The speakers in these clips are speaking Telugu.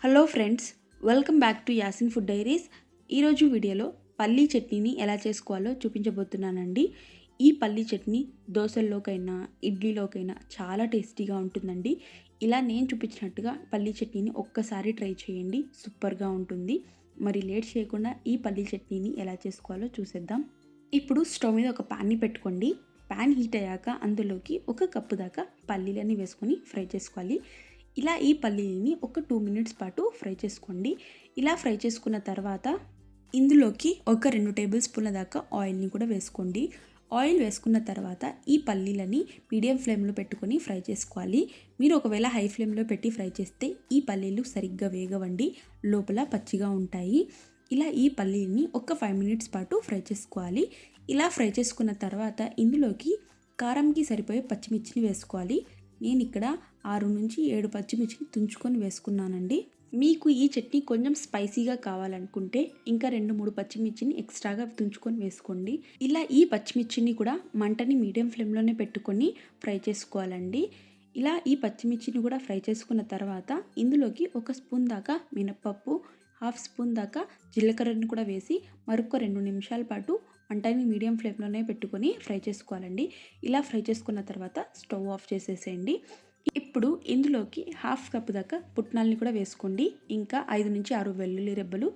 Hello friends, welcome back to Yasin food diaries. ఈరోజు వీడియోలో పల్లీ చట్నీని ఎలా చేసుకోవాలో చూపించబోతున్నానండి. ఈ పల్లీ చట్నీ దోశల్లోకైనా ఇడ్లీలోకైనా చాలా టేస్టీగా ఉంటుందండి. ఇలా నేను చూపించినట్టుగా పల్లీ చట్నీని ఒక్కసారి ట్రై చేయండి, సూపర్గా ఉంటుంది. మరి లేట్ చేయకుండా ఈ పల్లీ చట్నీని ఎలా చేసుకోవాలో చూసేద్దాం. ఇప్పుడు స్టవ్ మీద ఒక ప్యాన్ని పెట్టుకోండి. ప్యాన్ హీట్ అయ్యాక అందులోకి ఒక కప్పు దాకా పల్లీలని వేసుకొని ఫ్రై చేసుకోవాలి. ఇలా ఈ పల్లీని ఒక 2 మినిట్స్ పాటు ఫ్రై చేసుకోండి. ఇలా ఫ్రై చేసుకున్న తర్వాత ఇందులోకి ఒక 2 టేబుల్ స్పూన్ల దాకా ఆయిల్ని కూడా వేసుకోండి. ఆయిల్ వేసుకున్న తర్వాత ఈ పల్లీలని మీడియం ఫ్లేమ్లో పెట్టుకొని ఫ్రై చేసుకోవాలి. మీరు ఒకవేళ హై ఫ్లేమ్లో పెట్టి ఫ్రై చేస్తే ఈ పల్లీలు సరిగ్గా వేగవండి, లోపల పచ్చిగా ఉంటాయి. ఇలా ఈ పల్లీని ఒక 5 మినిట్స్ పాటు ఫ్రై చేసుకోవాలి. ఇలా ఫ్రై చేసుకున్న తర్వాత ఇందులోకి కారంకి సరిపోయే పచ్చిమిర్చిని వేసుకోవాలి. నేను ఇక్కడ 6 నుంచి 7 పచ్చిమిర్చిని తుంచుకొని వేసుకున్నానండి. మీకు ఈ చట్నీ కొంచెం స్పైసీగా కావాలనుకుంటే ఇంకా 2-3 పచ్చిమిర్చిని ఎక్స్ట్రాగా తుంచుకొని వేసుకోండి. ఇలా ఈ పచ్చిమిర్చిని కూడా మంటని మీడియం ఫ్లేమ్లోనే పెట్టుకొని ఫ్రై చేసుకోవాలండి. ఇలా ఈ పచ్చిమిర్చిని కూడా ఫ్రై చేసుకున్న తర్వాత ఇందులోకి 1 స్పూన్ దాకా మినపప్పు, 1/2 స్పూన్ దాకా జీలకర్రని కూడా వేసి మరొక 2 నిమిషాల పాటు మంటని మీడియం ఫ్లేమ్లోనే పెట్టుకొని ఫ్రై చేసుకోవాలండి. ఇలా ఫ్రై చేసుకున్న తర్వాత స్టవ్ ఆఫ్ చేసేసేయండి. ఇప్పుడు ఇందులోకి 1/2 కప్ దాకా పుట్నాలని కూడా వేసుకోండి. ఇంకా 5 నుంచి 6 వెల్లుల్లి రెబ్బలు,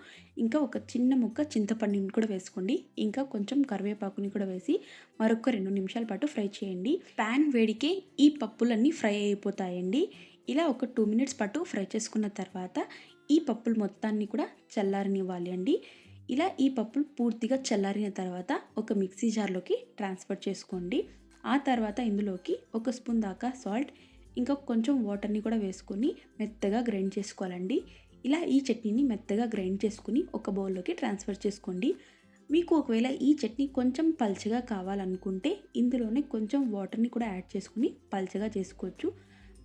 ఇంకా ఒక చిన్న ముక్క చింతపండుని కూడా వేసుకోండి. ఇంకా కొంచెం కరివేపాకుని కూడా వేసి మరొక 2 నిమిషాల పాటు ఫ్రై చేయండి. ప్యాన్ వేడికి ఈ పప్పులన్నీ ఫ్రై అయిపోతాయండి. ఇలా ఒక 2 మినిట్స్ పాటు ఫ్రై చేసుకున్న తర్వాత ఈ పప్పులు మొత్తాన్ని కూడా చల్లారనివ్వాలి అండి. ఇలా ఈ పప్పులు పూర్తిగా చల్లారిన తర్వాత ఒక మిక్సీ జార్లోకి ట్రాన్స్ఫర్ చేసుకోండి. ఆ తర్వాత ఇందులోకి 1 స్పూన్ దాకా సాల్ట్, ఇంకా కొంచెం వాటర్ని కూడా వేసుకొని మెత్తగా గ్రైండ్ చేసుకోవాలండి. ఇలా ఈ చట్నీని మెత్తగా గ్రైండ్ చేసుకుని ఒక బౌల్లోకి ట్రాన్స్ఫర్ చేసుకోండి. మీకు ఒకవేళ ఈ చట్నీ కొంచెం పల్చగా కావాలనుకుంటే ఇందులోనే కొంచెం వాటర్ని కూడా యాడ్ చేసుకుని పల్చగా చేసుకోవచ్చు.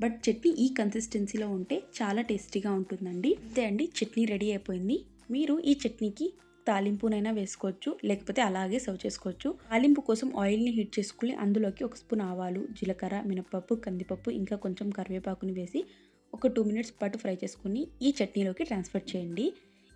బట్ చట్నీ ఈ కన్సిస్టెన్సీలో ఉంటే చాలా టేస్టీగా ఉంటుందండి. అంతే అండి, చట్నీ రెడీ అయిపోయింది. మీరు ఈ చట్నీకి తాలింపునైనా వేసుకోవచ్చు, లేకపోతే అలాగే సర్వ్ చేసుకోవచ్చు. తాలింపు కోసం ఆయిల్ని హీట్ చేసుకుని అందులోకి 1 స్పూన్ ఆవాలు, జీలకర్ర, మినపప్పు, కందిపప్పు, ఇంకా కొంచెం కరివేపాకుని వేసి ఒక 2 మినిట్స్ పాటు ఫ్రై చేసుకుని ఈ చట్నీలోకి ట్రాన్స్ఫర్ చేయండి.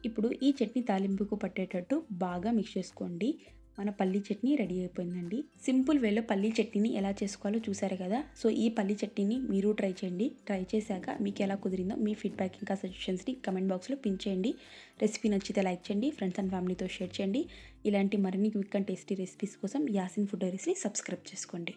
ఇప్పుడు ఈ చట్నీ తాలింపుకు పట్టేటట్టు బాగా మిక్స్ చేసుకోండి. మన పల్లీ చట్నీ రెడీ అయిపోయిందండి. సింపుల్ వేలో పల్లీ చట్నీని ఎలా చేసుకోవాలో చూసారు కదా. సో ఈ పల్లీ చట్నీని మీరు ట్రై చేయండి. ట్రై చేశాక మీకు ఎలా కుదిరిందో మీ ఫీడ్బ్యాక్ ఇంకా సజెషన్స్ని కమెంట్ బాక్స్లో పిన్ చేయండి. రెసిపీ నచ్చితే లైక్ చేయండి, ఫ్రెండ్స్ అండ్ ఫ్యామిలీతో షేర్ చేయండి. ఇలాంటి మరిన్ని క్విక్ అండ్ టేస్టీ రెసిపీస్ కోసం యాసిన్ ఫుడ్ డైరీస్ని సబ్స్క్రైబ్ చేసుకోండి.